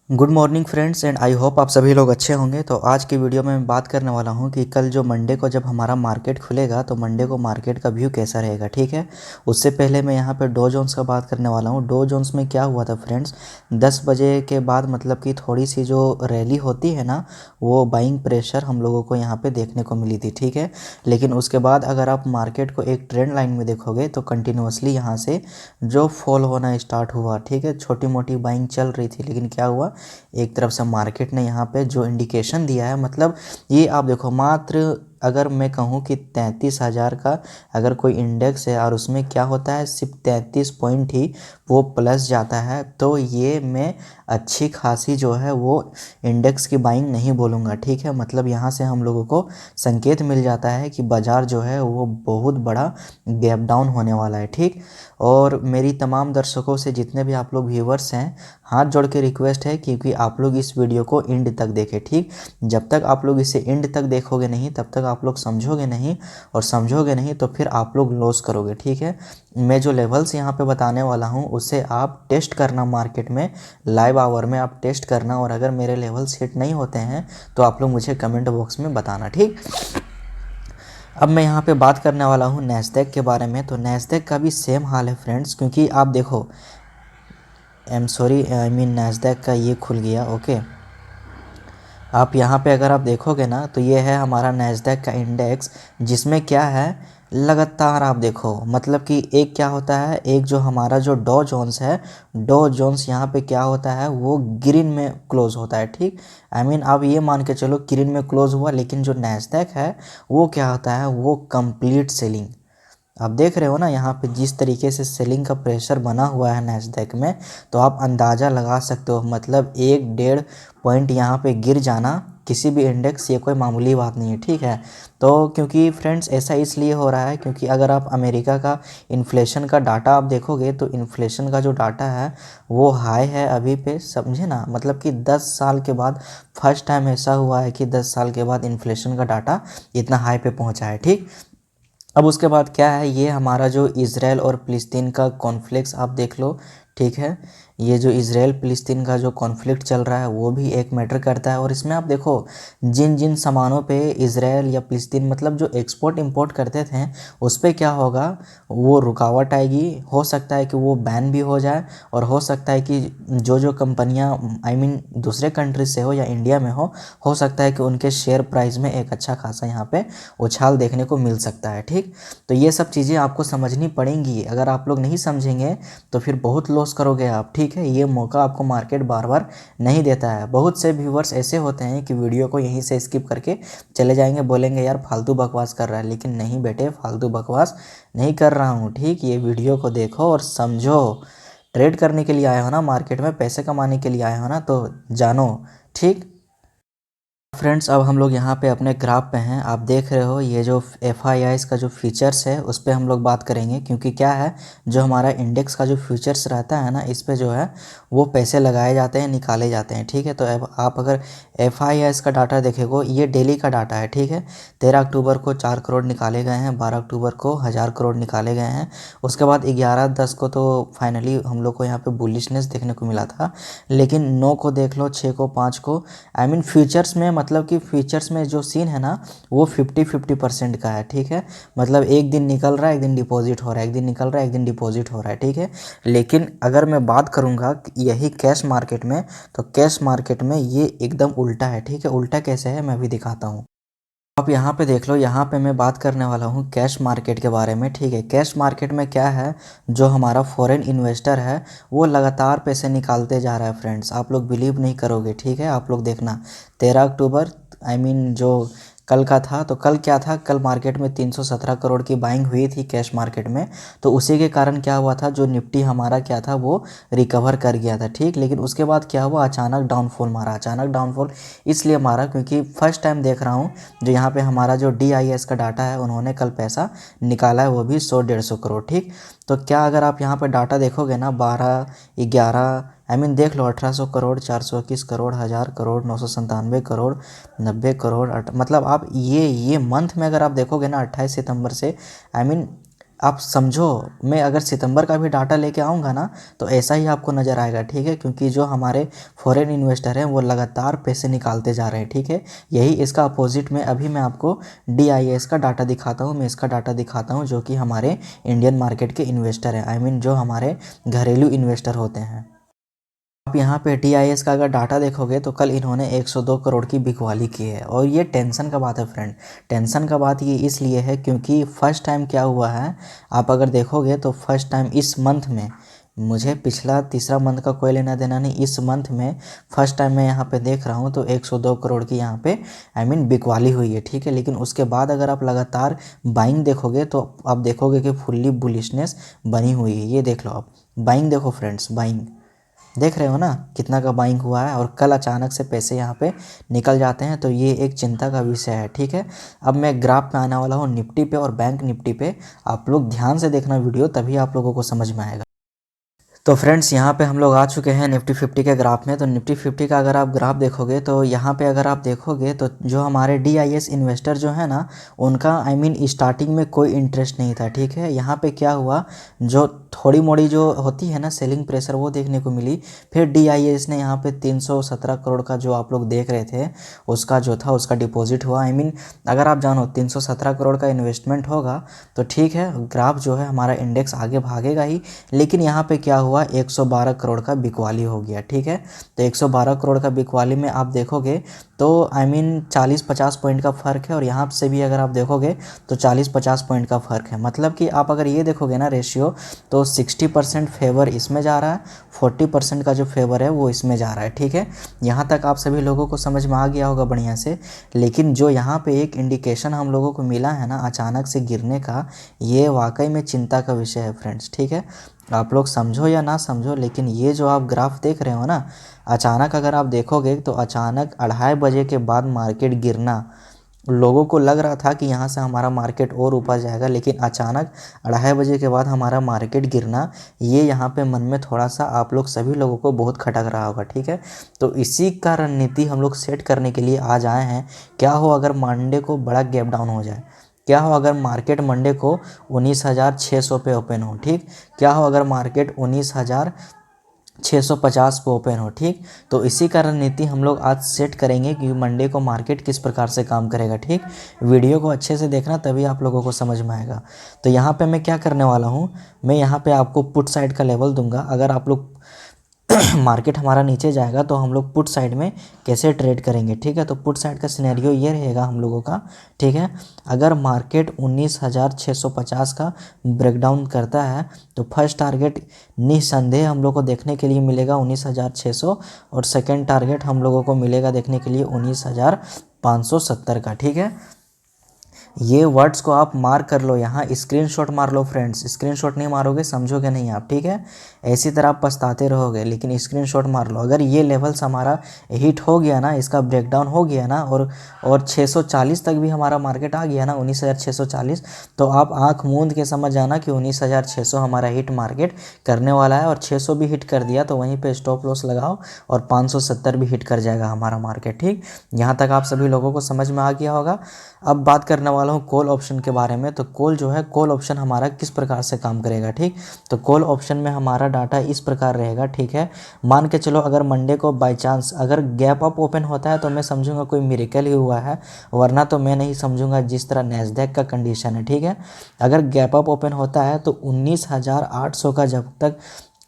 Good morning friends and I hope आप सभी लोग अच्छे होंगे। तो आज की वीडियो में मैं बात करने वाला हूं कि कल जो मंडे को जब हमारा मार्केट खुलेगा तो मंडे को मार्केट का व्यू कैसा रहेगा। ठीक है, उससे पहले मैं यहां पे डो जोन्स का बात करने वाला हूं। डो जोन्स में क्या हुआ था फ्रेंड्स, 10 बजे के बाद मतलब कि थोड़ी सी जो रैली होती है ना, वो बाइंग प्रेशर हम लोगों को यहाँ पर देखने को मिली थी। ठीक है, लेकिन उसके बाद अगर आप मार्केट को एक ट्रेंड लाइन में देखोगे तो कंटिन्यूसली यहाँ से जो फॉल होना स्टार्ट हुआ। ठीक है, छोटी मोटी बाइंग चल रही थी, लेकिन क्या हुआ, एक तरफ से मार्केट ने यहाँ पे जो इंडिकेशन दिया है, मतलब ये आप देखो, मात्र अगर मैं कहूँ कि 33,000 का अगर कोई इंडेक्स है और उसमें क्या होता है, सिर्फ 33 पॉइंट ही वो प्लस जाता है, तो ये मैं अच्छी खासी जो है वो इंडेक्स की बाइंग नहीं बोलूँगा। ठीक है, मतलब यहाँ से हम लोगों को संकेत मिल जाता है कि बाज़ार जो है वो बहुत बड़ा गैप डाउन होने वाला है। ठीक, और मेरी तमाम दर्शकों से, जितने भी आप लोग व्यूवर्स हैं, हाथ जोड़ के रिक्वेस्ट है क्योंकि आप लोग इस वीडियो को एंड तक देखें। ठीक, जब तक आप लोग इसे एंड तक देखोगे नहीं तब तक आप लोग समझोगे नहीं, और समझोगे नहीं तो फिर आप लोग लॉस करोगे। ठीक है, मैं जो लेवल्स यहाँ पे बताने वाला हूँ उसे आप टेस्ट करना, मार्केट में लाइव आवर में आप टेस्ट करना, और अगर मेरे लेवल्स हिट नहीं होते हैं तो आप लोग मुझे कमेंट बॉक्स में बताना। ठीक, अब मैं यहाँ पे बात करने वाला हूँ नैस्डैक के बारे में। तो नैस्डैक का भी सेम हाल है फ्रेंड्स, क्योंकि आप देखो, आई मीन नैस्डैक का ये खुल गया। ओके, आप यहाँ पे अगर आप देखोगे ना तो ये है हमारा नैस्डैक का इंडेक्स, जिसमें क्या है, लगातार आप देखो, मतलब कि एक क्या होता है, एक जो हमारा जो डो जोन्स है, डो जोन्स यहाँ पे क्या होता है, वो ग्रीन में क्लोज होता है। ठीक, आई मीन आप ये मान के चलो ग्रीन में क्लोज हुआ, लेकिन जो नैस्डैक है वो क्या होता है, वो कंप्लीट सेलिंग। आप देख रहे हो ना यहाँ पे जिस तरीके से सेलिंग का प्रेशर बना हुआ है नैस्डैक में, तो आप अंदाज़ा लगा सकते हो, मतलब 1-1.5 पॉइंट यहाँ पे गिर जाना किसी भी इंडेक्स, ये कोई मामूली बात नहीं है। ठीक है, तो क्योंकि फ्रेंड्स ऐसा इसलिए हो रहा है क्योंकि अगर आप अमेरिका का इन्फ्लेशन का डाटा आप देखोगे तो इन्फ्लेशन का जो डाटा है वो हाई है अभी पे, समझे ना, मतलब कि 10 साल के बाद फर्स्ट टाइम ऐसा हुआ है कि 10 साल के बाद इन्फ्लेशन का डाटा इतना हाई पे पहुँचा है। ठीक, अब उसके बाद क्या है, ये हमारा जो इज़राइल और फ़िलिस्तीन का कॉन्फ्लिक्ट आप देख लो। ठीक है, ये जो इज़राइल फ़िलिस्तीन का जो कॉन्फ्लिक्ट चल रहा है वो भी एक मैटर करता है, और इसमें आप देखो जिन जिन सामानों पे इज़राइल या फ़िलिस्तीन मतलब जो एक्सपोर्ट इंपोर्ट करते थे उस पे क्या होगा, वो रुकावट आएगी। हो सकता है कि वो बैन भी हो जाए, और हो सकता है कि जो जो कंपनियां आई मीन दूसरे कंट्री से हो या इंडिया में हो सकता है कि उनके शेयर प्राइस में एक अच्छा खासा यहाँ पे उछाल देखने को मिल सकता है। ठीक, तो ये सब चीज़ें आपको समझनी पड़ेंगी, अगर आप लोग नहीं समझेंगे तो फिर बहुत लॉस करोगे आप। ठीक है, ये मौका आपको मार्केट बार बार नहीं देता है। बहुत से व्यूवर्स ऐसे होते हैं कि वीडियो को यहीं से स्किप करके चले जाएंगे, बोलेंगे यार फालतू बकवास कर रहा है, लेकिन नहीं बेटे, फालतू बकवास नहीं कर रहा हूँ। ठीक, ये वीडियो को देखो और समझो, ट्रेड करने के लिए आए हो ना, मार्केट में पैसे कमाने के लिए आए हो ना, तो जानो। ठीक फ्रेंड्स, अब हम लोग यहाँ पे अपने ग्राफ पे हैं, आप देख रहे हो ये जो FIIs का जो फीचर्स है उस पर हम लोग बात करेंगे, क्योंकि क्या है, जो हमारा इंडेक्स का जो फीचर्स रहता है ना, इस पे जो है वो पैसे लगाए जाते हैं, निकाले जाते हैं। ठीक है, तो अब आप अगर FIIs का डाटा देखेगो, ये डेली का डाटा है। ठीक है, 13 अक्टूबर को 4 करोड़ निकाले गए हैं, 12 अक्टूबर को 1000 करोड़ निकाले गए हैं, उसके बाद 11-10 को तो फाइनली हम लोग को यहाँ पे बुलिशनेस देखने को मिला था, लेकिन 9 को देख लो, 6 को, 5 को, आई मीन फ्यूचर्स में, मतलब कि फ्यूचर्स में जो सीन है ना वो 50-50% का है। ठीक है, मतलब एक दिन निकल रहा है, एक दिन डिपॉजिट हो रहा है, एक दिन निकल रहा है, एक दिन डिपॉजिट हो रहा है। ठीक है, लेकिन अगर मैं बात करूंगा यही कैश मार्केट में, तो कैश मार्केट में ये एकदम उल्टा है। ठीक है, उल्टा कैसे है मैं भी दिखाता हूँ। आप यहाँ पे देख लो, यहाँ पे मैं बात करने वाला हूँ कैश मार्केट के बारे में। ठीक है, कैश मार्केट में क्या है, जो हमारा फॉरेन इन्वेस्टर है वो लगातार पैसे निकालते जा रहा है फ्रेंड्स, आप लोग बिलीव नहीं करोगे। ठीक है, आप लोग देखना, 13 अक्टूबर आई मीन जो कल का था, तो कल क्या था, कल मार्केट में 317 करोड़ की बाइंग हुई थी कैश मार्केट में, तो उसी के कारण क्या हुआ था, जो निफ्टी हमारा क्या था वो रिकवर कर गया था। ठीक, लेकिन उसके बाद क्या हुआ, अचानक डाउनफॉल मारा। अचानक डाउनफॉल इसलिए मारा क्योंकि फर्स्ट टाइम देख रहा हूँ जो यहाँ पे हमारा जो DIS का डाटा है, उन्होंने कल पैसा निकाला है, वो भी 100-150 करोड़। ठीक, तो क्या अगर आप यहाँ पे डाटा देखोगे ना, 12-11 आई मीन देख लो, 1800 करोड़, 421 करोड़, 1000 करोड़, 997 करोड़, 90 करोड़, मतलब आप ये मंथ में अगर आप देखोगे ना, 28 सितंबर से, आई मीन आप समझो, मैं अगर सितंबर का भी डाटा लेके आऊँगा ना तो ऐसा ही आपको नज़र आएगा, ठीक है, क्योंकि जो हमारे फॉरेन इन्वेस्टर हैं वो लगातार पैसे निकालते जा रहे हैं, ठीक है। यही इसका अपोजिट में अभी मैं आपको DIS का डाटा दिखाता हूँ, मैं इसका डाटा दिखाता हूँ जो कि हमारे इंडियन मार्केट के इन्वेस्टर हैं, आई मीन जो हमारे घरेलू इन्वेस्टर होते हैं। आप यहाँ पे DIS का अगर डाटा देखोगे तो कल इन्होंने 102 करोड़ की बिकवाली की है, और ये टेंशन का बात है फ्रेंड। टेंशन का बात ये इसलिए है क्योंकि फ़र्स्ट टाइम क्या हुआ है, आप अगर देखोगे तो फर्स्ट टाइम इस मंथ में, मुझे पिछला तीसरा मंथ का कोई लेना देना नहीं, इस मंथ में फर्स्ट टाइम मैं यहाँ पे देख रहा हूँ तो 102 करोड़ की यहाँ पे आई मीन बिकवाली हुई है, ठीक है। लेकिन उसके बाद अगर आप लगातार बाइंग देखोगे तो आप देखोगे कि फुल्ली बुलिशनेस बनी हुई है। ये देख लो, आप बाइंग देखो फ्रेंड्स, बाइंग देख रहे हो ना कितना का बाइंग हुआ है, और कल अचानक से पैसे यहाँ पे निकल जाते हैं, तो ये एक चिंता का विषय है, ठीक है। अब मैं ग्राफ पे आने वाला हूँ निफ्टी पे और बैंक निफ्टी पे, आप लोग ध्यान से देखना वीडियो, तभी आप लोगों को समझ में आएगा। तो फ्रेंड्स यहाँ पे हम लोग आ चुके हैं निफ्टी 50 के ग्राफ में। तो निफ्टी 50 का अगर आप ग्राफ देखोगे तो यहाँ पे अगर आप देखोगे तो जो हमारे DIS इन्वेस्टर जो है ना, उनका आई मीन स्टार्टिंग में कोई इंटरेस्ट नहीं था, ठीक है। यहाँ पे क्या हुआ, जो थोड़ी मोड़ी जो होती है ना सेलिंग प्रेशर, वो देखने को मिली। फिर DIS ने यहाँ पे 317 करोड़ का जो आप लोग देख रहे थे उसका जो था उसका डिपॉजिट हुआ। आई मीन अगर आप जानो 317 करोड़ का इन्वेस्टमेंट होगा तो ठीक है, ग्राफ जो है हमारा इंडेक्स आगे भागेगा ही। लेकिन यहाँ पे क्या हुआ, 112 करोड़ का बिकवाली हो गया, ठीक है। तो 112 करोड़ का बिकवाली में आप देखोगे तो आई मीन 40-50 पॉइंट का फ़र्क है, और यहाँ से भी अगर आप देखोगे तो 40-50 पॉइंट का फ़र्क है। मतलब कि आप अगर ये देखोगे ना रेशियो, तो 60% फेवर इसमें जा रहा है, 40% का जो फेवर है वो इसमें जा रहा है, ठीक है। यहाँ तक आप सभी लोगों को समझ में आ गया होगा बढ़िया से। लेकिन जो यहाँ पे एक इंडिकेशन हम लोगों को मिला है ना अचानक से गिरने का, ये वाकई में चिंता का विषय है फ्रेंड्स, ठीक है। आप लोग समझो या ना समझो, लेकिन ये जो आप ग्राफ देख रहे हो ना, अचानक अगर आप देखोगे तो अचानक 2:30 बजे के बाद मार्केट गिरना, लोगों को लग रहा था कि यहाँ से हमारा मार्केट और ऊपर जाएगा, लेकिन अचानक 2:30 बजे के बाद हमारा मार्केट गिरना, ये यहाँ पे मन में थोड़ा सा आप लोग सभी लोगों को बहुत खटक रहा होगा, ठीक है। तो इसी का रणनीति हम लोग सेट करने के लिए आज आए हैं। क्या हो अगर मंडे को बड़ा गैप डाउन हो जाए, क्या हो अगर मार्केट मंडे को 19,600 पे ओपन हो, ठीक। क्या हो अगर मार्केट 19,650 पे ओपन हो, ठीक। तो इसी का रणनीति हम लोग आज सेट करेंगे कि मंडे को मार्केट किस प्रकार से काम करेगा, ठीक। वीडियो को अच्छे से देखना, तभी आप लोगों को समझ में आएगा। तो यहाँ पे मैं क्या करने वाला हूँ, मैं यहाँ पे आपको पुट साइड का लेवल दूंगा। अगर आप लोग मार्केट हमारा नीचे जाएगा तो हम लोग पुट साइड में कैसे ट्रेड करेंगे, ठीक है। तो पुट साइड का सिनेरियो ये रहेगा हम लोगों का, ठीक है। अगर मार्केट 19,650 का ब्रेकडाउन करता है तो फर्स्ट टारगेट निस्संदेह हम लोग को देखने के लिए मिलेगा 19,600, और सेकंड टारगेट हम लोगों को मिलेगा देखने के लिए 19,570 का, ठीक है। ये वर्ड्स को आप मार्क कर लो, यहाँ स्क्रीनशॉट मार लो फ्रेंड्स। स्क्रीनशॉट नहीं मारोगे समझोगे नहीं आप, ठीक है। ऐसी तरह आप पछताते रहोगे, लेकिन स्क्रीनशॉट मार लो। अगर ये लेवल्स हमारा हिट हो गया ना, इसका ब्रेकडाउन हो गया ना, और 640 तक भी हमारा मार्केट आ गया ना, 19,640, तो आप आंख मूंद के समझ जाना कि 19,600 हमारा हिट मार्केट करने वाला है। और 600 भी हिट कर दिया तो वहीं पे स्टॉप लॉस लगाओ, और 570 भी हिट कर जाएगा हमारा मार्केट, ठीक। यहाँ तक आप सभी लोगों को समझ में आ गया होगा। अब बात करने वाला हूँ कॉल ऑप्शन के बारे में। तो कॉल जो है, कॉल ऑप्शन हमारा किस प्रकार से काम करेगा, ठीक। तो कॉल ऑप्शन में हमारा डाटा इस प्रकार रहेगा, ठीक है। मान के चलो अगर मंडे को बाय चांस अगर गैप अप ओपन होता है तो मैं समझूंगा कोई मिरेकल ही हुआ है, वरना तो मैं नहीं समझूंगा जिस तरह नैस्डैक का कंडीशन है, ठीक है। अगर गैप अप ओपन होता है तो 19,800 का जब तक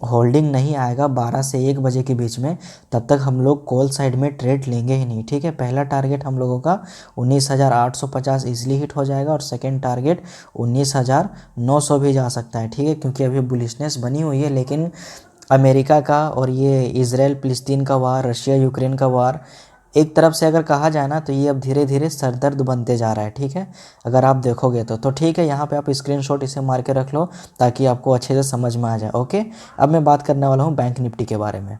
होल्डिंग नहीं आएगा 12 से 1 बजे के बीच में, तब तक हम लोग कॉल साइड में ट्रेड लेंगे ही नहीं, ठीक है। पहला टारगेट हम लोगों का 19,850 इजीली हिट हो जाएगा, और सेकंड टारगेट 19,900 भी जा सकता है, ठीक है, क्योंकि अभी बुलिशनेस बनी हुई है। लेकिन अमेरिका का और ये इजराइल फिलिस्तीन का वार, रशिया यूक्रेन का वार, एक तरफ से अगर कहा जाए ना तो ये अब धीरे धीरे सरदर्द बनते जा रहा है, ठीक है। अगर आप देखोगे तो ठीक है, यहाँ पे आप स्क्रीनशॉट इसे मार के रख लो ताकि आपको अच्छे से समझ में आ जाए, ओके। अब मैं बात करने वाला हूँ बैंक निफ्टी के बारे में।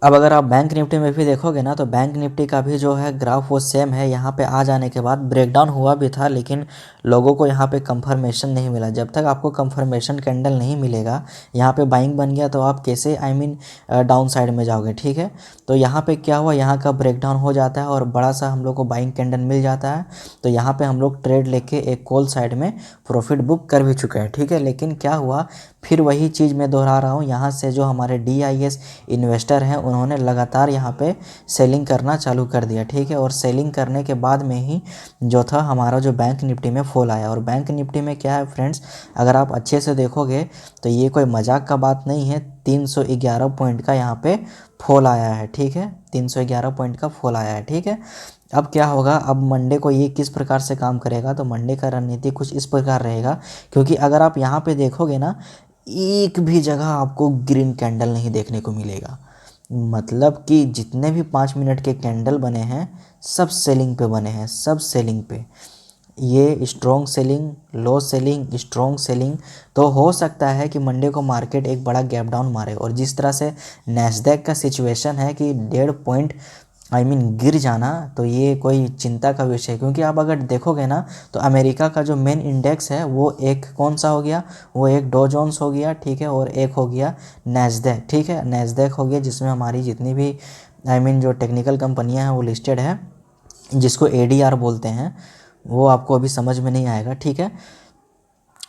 अब अगर आप बैंक निफ्टी में भी देखोगे ना, तो बैंक निफ्टी का भी जो है ग्राफ वो सेम है। यहाँ पे आ जाने के बाद ब्रेकडाउन हुआ भी था, लेकिन लोगों को यहाँ पे कंफर्मेशन नहीं मिला। जब तक आपको कंफर्मेशन कैंडल नहीं मिलेगा, यहाँ पे बाइंग बन गया तो आप कैसे डाउन साइड में जाओगे, ठीक है। तो यहाँ पे क्या हुआ, यहाँ का ब्रेकडाउन हो जाता है और बड़ा सा हम लोग को बाइंग कैंडल मिल जाता है। तो यहाँ पे हम लोग ट्रेड लेके एक कॉल साइड में प्रॉफिट बुक कर भी चुके हैं, ठीक है। लेकिन क्या हुआ, फिर वही चीज़ मैं दोहरा रहा हूँ, यहाँ से जो हमारे DIS इन्वेस्टर हैं उन्होंने लगातार यहाँ पे सेलिंग करना चालू कर दिया, ठीक है। और सेलिंग करने के बाद में ही जो था हमारा जो बैंक निफ्टी में फॉल आया। और बैंक निफ्टी में क्या है फ्रेंड्स, अगर आप अच्छे से देखोगे तो ये कोई मजाक का बात नहीं है, 311 पॉइंट का यहाँ पे फॉल आया है, ठीक है। 311 पॉइंट का फॉल आया है, ठीक है। अब क्या होगा, अब मंडे को ये किस प्रकार से काम करेगा, तो मंडे का रणनीति कुछ इस प्रकार रहेगा। क्योंकि अगर आप यहाँ पे देखोगे ना, एक भी जगह आपको ग्रीन कैंडल नहीं देखने को मिलेगा। मतलब कि जितने भी 5 मिनट के कैंडल बने हैं सब सेलिंग पे बने हैं, सब सेलिंग पे। ये स्ट्रॉन्ग सेलिंग, लो सेलिंग, स्ट्रॉन्ग सेलिंग। तो हो सकता है कि मंडे को मार्केट एक बड़ा गैप डाउन मारे। और जिस तरह से नैस्डैक का सिचुएशन है कि 1.5 पॉइंट गिर जाना, तो ये कोई चिंता का विषय है। क्योंकि आप अगर देखोगे ना, तो अमेरिका का जो मेन इंडेक्स है वो एक कौन सा हो गया, वो एक डो जोन्स हो गया, ठीक है। और एक हो गया नैस्डैक, ठीक है। नैस्डैक हो गया जिसमें हमारी जितनी भी जो टेक्निकल कंपनियां हैं वो लिस्टेड है, जिसको ADR बोलते हैं। वो आपको अभी समझ में नहीं आएगा, ठीक है।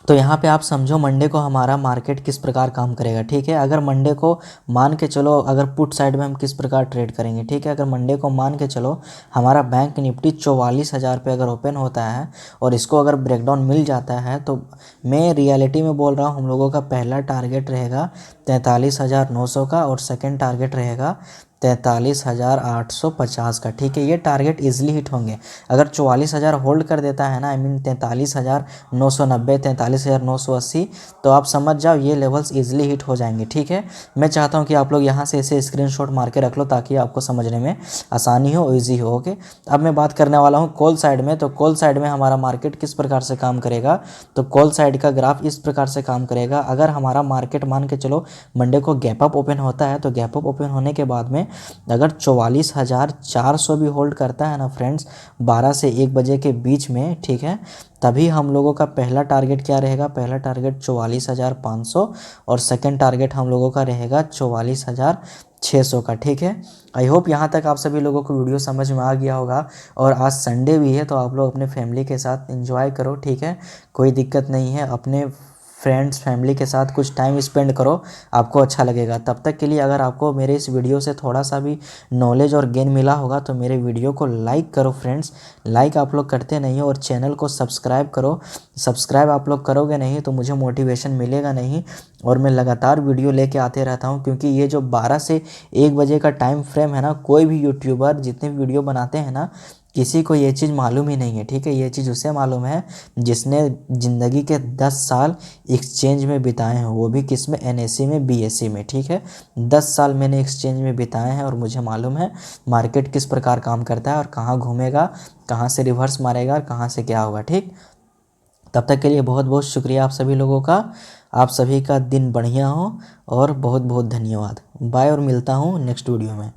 तो यहाँ पे आप समझो मंडे को हमारा मार्केट किस प्रकार काम करेगा, ठीक है। अगर मंडे को मान के चलो, अगर पुट साइड में हम किस प्रकार ट्रेड करेंगे, ठीक है। अगर मंडे को मान के चलो हमारा बैंक निफ्टी 44,000 पे अगर ओपन होता है और इसको अगर ब्रेकडाउन मिल जाता है, तो मैं रियलिटी में बोल रहा हूँ, हम लोगों का पहला टारगेट रहेगा 43,900 का और सेकेंड टारगेट रहेगा 43,850 का, ठीक है। ये टारगेट इजीली हिट होंगे। अगर 44,000 होल्ड कर देता है ना, 43,990, 43,980, तो आप समझ जाओ ये लेवल्स इजीली हिट हो जाएंगे, ठीक है। मैं चाहता हूँ कि आप लोग यहाँ से ऐसे स्क्रीनशॉट मार के रख लो ताकि आपको समझने में आसानी हो, ईजी हो, ओके। अब मैं बात करने वाला हूँ कॉल साइड में। तो कॉल साइड में हमारा मार्केट किस प्रकार से काम करेगा, तो कॉल साइड का ग्राफ इस प्रकार से काम करेगा। अगर हमारा मार्केट मान के चलो मंडे को गैप अप ओपन होता है, तो गैप अप ओपन होने के बाद में अगर 44,400 भी होल्ड करता है ना फ्रेंड्स, 12 से 1 बजे के बीच में, ठीक है, तभी हम लोगों का पहला टारगेट क्या रहेगा, पहला टारगेट 44,500 और सेकंड टारगेट हम लोगों का रहेगा 44,600 का, ठीक है। आई होप यहाँ तक आप सभी लोगों को वीडियो समझ में आ गया होगा। और आज संडे भी है तो आप लोग अपने फैमिली के साथ एंजॉय करो, ठीक है। कोई दिक्कत नहीं है, अपने फ्रेंड्स फैमिली के साथ कुछ टाइम स्पेंड करो, आपको अच्छा लगेगा। तब तक के लिए अगर आपको मेरे इस वीडियो से थोड़ा सा भी नॉलेज और गेन मिला होगा तो मेरे वीडियो को लाइक करो फ्रेंड्स। लाइक आप लोग करते नहीं हो, और चैनल को सब्सक्राइब करो। सब्सक्राइब आप लोग करोगे नहीं तो मुझे मोटिवेशन मिलेगा नहीं, और मैं लगातार वीडियो लेके आते रहता हूँ। क्योंकि ये जो 12 से 1 बजे का टाइम फ्रेम है ना, कोई भी यूट्यूबर जितने भी वीडियो बनाते हैं ना, किसी को ये चीज़ मालूम ही नहीं है, ठीक है। ये चीज़ उसे मालूम है जिसने ज़िंदगी के 10 साल एक्सचेंज में बिताए हैं, वो भी किस में, NSE में, BSE में, ठीक है। 10 साल मैंने एक्सचेंज में बिताए हैं और मुझे मालूम है मार्केट किस प्रकार काम करता है और कहाँ घूमेगा, कहाँ से रिवर्स मारेगा और कहाँ से क्या होगा, ठीक। तब तक के लिए बहुत बहुत शुक्रिया आप सभी लोगों का। आप सभी का दिन बढ़िया हो और बहुत बहुत धन्यवाद। बाय, और मिलता हूँ नेक्स्ट वीडियो में।